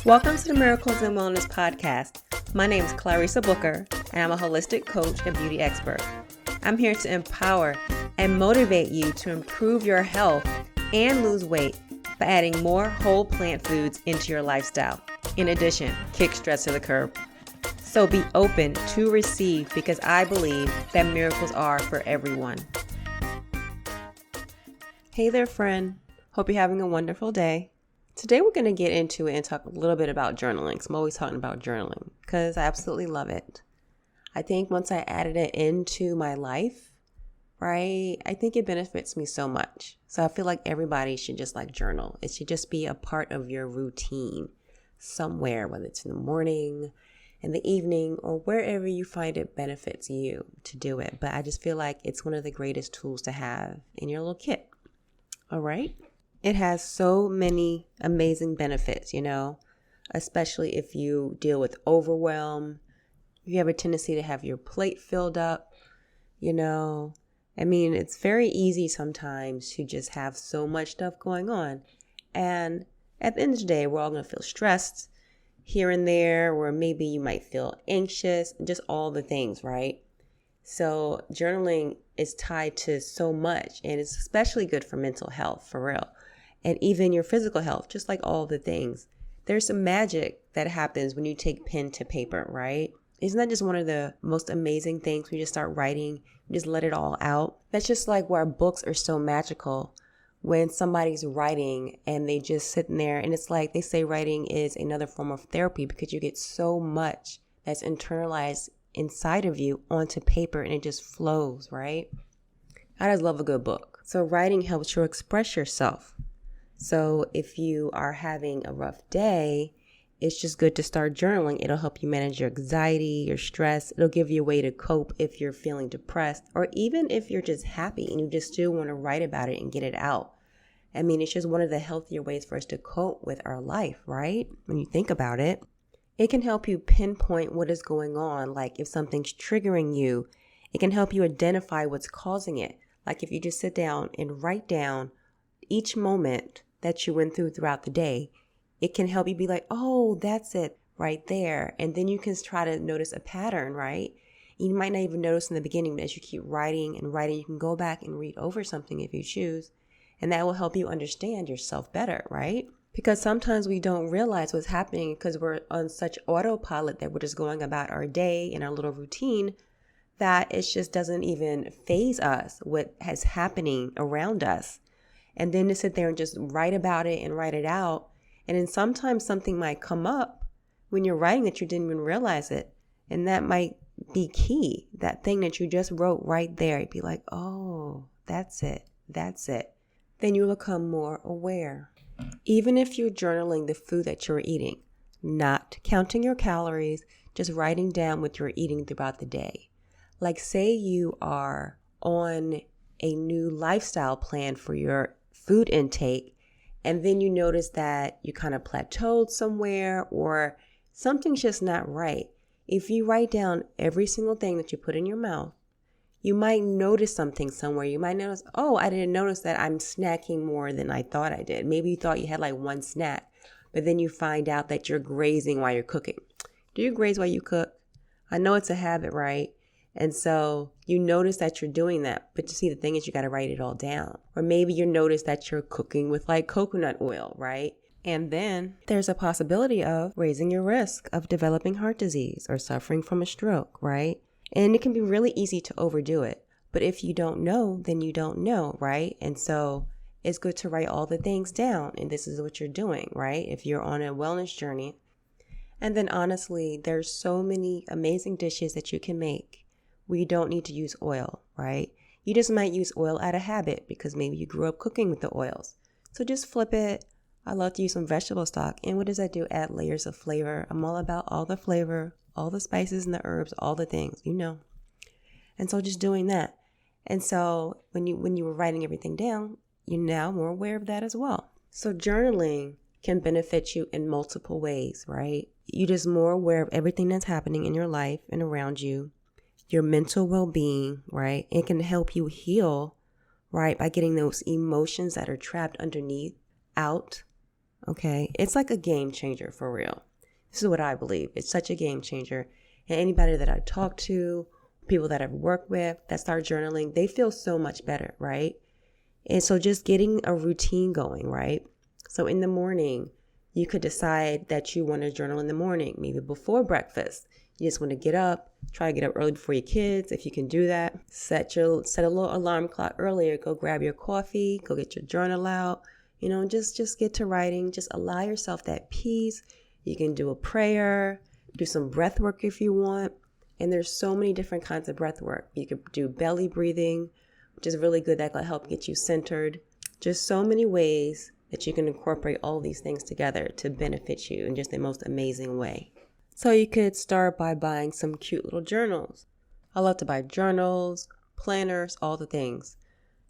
Welcome to the Miracles and Wellness Podcast. My name is Clarissa Booker, and I'm a holistic coach and beauty expert. I'm here to empower and motivate you to improve your health and lose weight by adding more whole plant foods into your lifestyle. In addition, kick stress to the curb. So be open to receive, because I believe that miracles are for everyone. Hey there, friend. Hope you're having a wonderful day. Today we're going to get into it and talk a little bit about journaling. So I'm always talking about journaling because I absolutely love it. I think once I added it into my life, right, I think it benefits me so much. So I feel like everybody should just journal. It should just be a part of your routine somewhere, whether it's in the morning, in the evening, or wherever you find it benefits you to do it. But I just feel like it's one of the greatest tools to have in your little kit. All right. It has so many amazing benefits, especially if you deal with overwhelm. You have a tendency to have your plate filled up, it's very easy sometimes to just have so much stuff going on. And at the end of the day, we're all going to feel stressed here and there, or maybe you might feel anxious, just all the things, right? So journaling is tied to so much, and it's especially good for mental health, for real. And even your physical health, just like all the things. There's some magic that happens when you take pen to paper, right? Isn't that just one of the most amazing things? We just start writing, we just let it all out. That's just like why books are so magical. When somebody's writing and they just sitting there, and it's like they say writing is another form of therapy, because you get so much that's internalized inside of you onto paper and it just flows, right? I just love a good book. So writing helps you express yourself. So if you are having a rough day, it's just good to start journaling. It'll help you manage your anxiety, your stress. It'll give you a way to cope if you're feeling depressed, or even if you're just happy and you just still want to write about it and get it out. It's just one of the healthier ways for us to cope with our life, right? When you think about it, it can help you pinpoint what is going on. Like if something's triggering you, it can help you identify what's causing it. Like if you just sit down and write down each moment that you went throughout the day, it can help you be like, oh, that's it right there. And then you can try to notice a pattern, right? You might not even notice in the beginning, but as you keep writing and writing, you can go back and read over something if you choose. And that will help you understand yourself better, right? Because sometimes we don't realize what's happening because we're on such autopilot that we're just going about our day in our little routine that it just doesn't even faze us what is happening around us. And then to sit there and just write about it and write it out. And then sometimes something might come up when you're writing that you didn't even realize it. And that might be key. That thing that you just wrote right there. You'd be like, oh, that's it. That's it. Then you become more aware. Even if you're journaling the food that you're eating, not counting your calories, just writing down what you're eating throughout the day. Like say you are on a new lifestyle plan for your food intake, and then you notice that you kind of plateaued somewhere or something's just not right. If you write down every single thing that you put in your mouth, you might notice something somewhere. You might notice, oh, I didn't notice that I'm snacking more than I thought I did. Maybe you thought you had one snack, but then you find out that you're grazing while you're cooking. Do you graze while you cook? I know it's a habit, right? And so you notice that you're doing that, but you see, the thing is you got to write it all down. Or maybe you notice that you're cooking with coconut oil, right? And then there's a possibility of raising your risk of developing heart disease or suffering from a stroke, right? And it can be really easy to overdo it. But if you don't know, then you don't know, right? And so it's good to write all the things down. And this is what you're doing, right? If you're on a wellness journey. And then honestly, there's so many amazing dishes that you can make where you don't need to use oil, right? You just might use oil out of habit because maybe you grew up cooking with the oils. So just flip it. I love to use some vegetable stock. And what does that do? Add layers of flavor. I'm all about all the flavor, all the spices and the herbs, all the things, And so just doing that. And so when you were writing everything down, you're now more aware of that as well. So journaling can benefit you in multiple ways, right? You're just more aware of everything that's happening in your life and around you. Your mental well-being, right? It can help you heal, right? By getting those emotions that are trapped underneath out, okay? It's like a game changer for real. This is what I believe. It's such a game changer. And anybody that I talk to, people that I've worked with that start journaling, they feel so much better, right? And so just getting a routine going, right? So in the morning, you could decide that you want to journal in the morning, maybe before breakfast. You just want to get up, try to get up early before your kids, if you can do that. Set a little alarm clock earlier. Go grab your coffee, go get your journal out, just get to writing. Just allow yourself that peace. You can do a prayer, do some breath work if you want. And there's so many different kinds of breath work. You could do belly breathing, which is really good. That will help get you centered. Just so many ways that you can incorporate all these things together to benefit you in just the most amazing way. So you could start by buying some cute little journals. I love to buy journals, planners, all the things.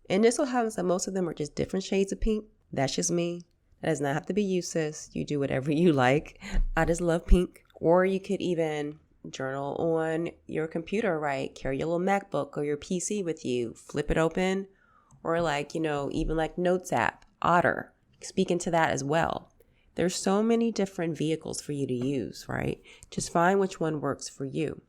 And this will happen that most of them are just different shades of pink. That's just me. That does not have to be useless. You do whatever you like. I just love pink. Or you could even journal on your computer, right? Carry your little MacBook or your PC with you. Flip it open. Or even like Notes app, Otter. Speak into that as well. There's so many different vehicles for you to use, right? Just find which one works for you.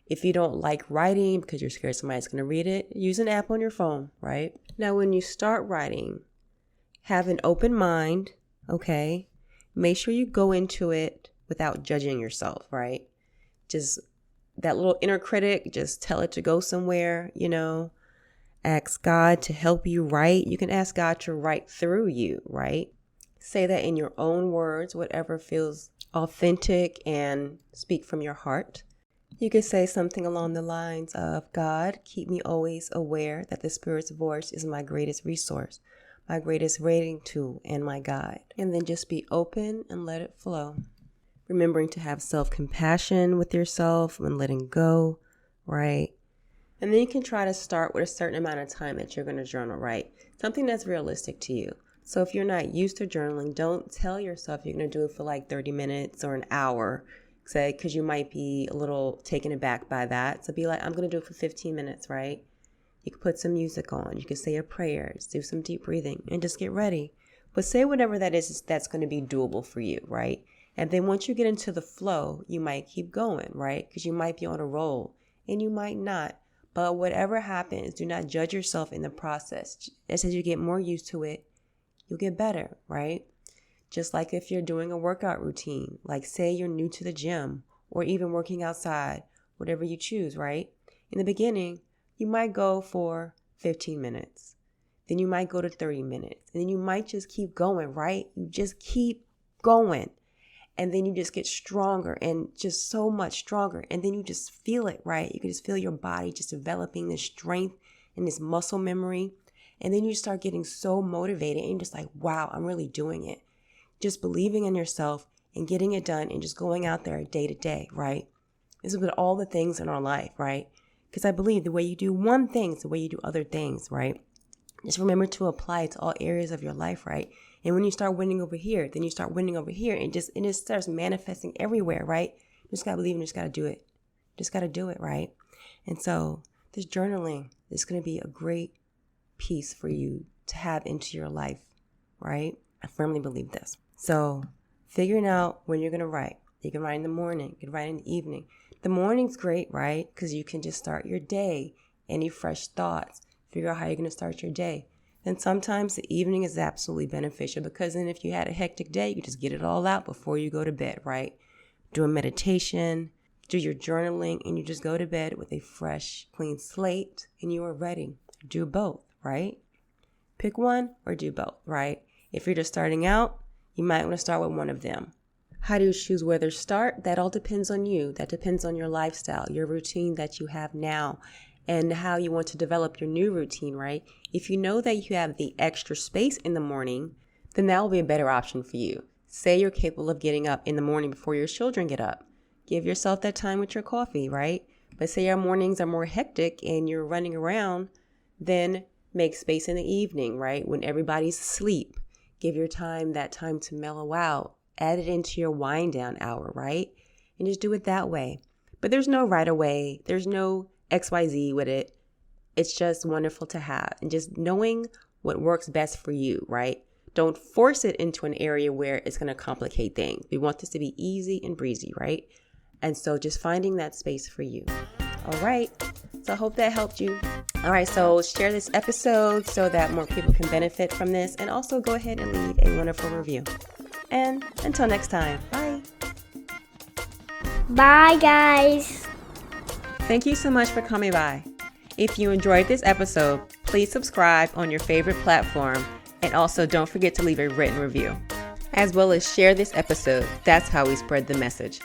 If you don't like writing because you're scared somebody's going to read it, use an app on your phone, right? Now, when you start writing, have an open mind, okay? Make sure you go into it without judging yourself, right? Just that little inner critic, just tell it to go somewhere, Ask God to help you write. You can ask God to write through you, right? Say that in your own words, whatever feels authentic, and speak from your heart. You could say something along the lines of, God, keep me always aware that the Spirit's voice is my greatest resource, my greatest rating tool, and my guide. And then just be open and let it flow. Remembering to have self-compassion with yourself and letting go, right? And then you can try to start with a certain amount of time that you're going to journal, right? Something that's realistic to you. So if you're not used to journaling, don't tell yourself you're going to do it for like 30 minutes or an hour, say, because you might be a little taken aback by that. So be like, I'm going to do it for 15 minutes, right? You can put some music on. You can say a prayer, just do some deep breathing, and just get ready. But say whatever that is that's going to be doable for you, right? And then once you get into the flow, you might keep going, right? Because you might be on a roll and you might not. But whatever happens, do not judge yourself in the process. As you get more used to it, you'll get better, right? Just like if you're doing a workout routine, like say you're new to the gym or even working outside, whatever you choose, right? In the beginning, you might go for 15 minutes. Then you might go to 30 minutes. And then you might just keep going, right? You just keep going. And then you just get stronger and just so much stronger. And then you just feel it, right? You can just feel your body just developing this strength and this muscle memory. And then you start getting so motivated and you're just like, wow, I'm really doing it. Just believing in yourself and getting it done and just going out there day to day, right? This is with all the things in our life, right? Because I believe the way you do one thing is the way you do other things, right? Just remember to apply it to all areas of your life, right? And when you start winning over here, then you start winning over here, and it starts manifesting everywhere, right? You just gotta believe and just gotta do it. Just gotta do it, right? And so this journaling is gonna be a great piece for you to have into your life, right? I firmly believe this. So figuring out when you're gonna write. You can write in the morning, you can write in the evening. The morning's great, right? Because you can just start your day, any fresh thoughts, figure out how you're gonna start your day. Then sometimes the evening is absolutely beneficial because then if you had a hectic day, you just get it all out before you go to bed, right? Do a meditation, do your journaling, and you just go to bed with a fresh, clean slate, and you are ready. Do both, right? Pick one or do both, right? If you're just starting out, you might want to start with one of them. How do you choose where to start? That all depends on you. That depends on your lifestyle, your routine that you have now, and how you want to develop your new routine, right? If you know that you have the extra space in the morning, then that will be a better option for you. Say you're capable of getting up in the morning before your children get up. Give yourself that time with your coffee, right? But say your mornings are more hectic and you're running around, then make space in the evening, right? When everybody's asleep, give your time that time to mellow out. Add it into your wind down hour, right? And just do it that way. But there's no right away. There's no XYZ with it. It's just wonderful to have. And just knowing what works best for you, right? Don't force it into an area where it's going to complicate things. We want this to be easy and breezy, right? And so just finding that space for you. All right. So I hope that helped you. All right. So share this episode so that more people can benefit from this. And also go ahead and leave a wonderful review. And until next time, bye. Bye, guys. Thank you so much for coming by. If you enjoyed this episode, please subscribe on your favorite platform. And also don't forget to leave a written review, as well as share this episode. That's how we spread the message.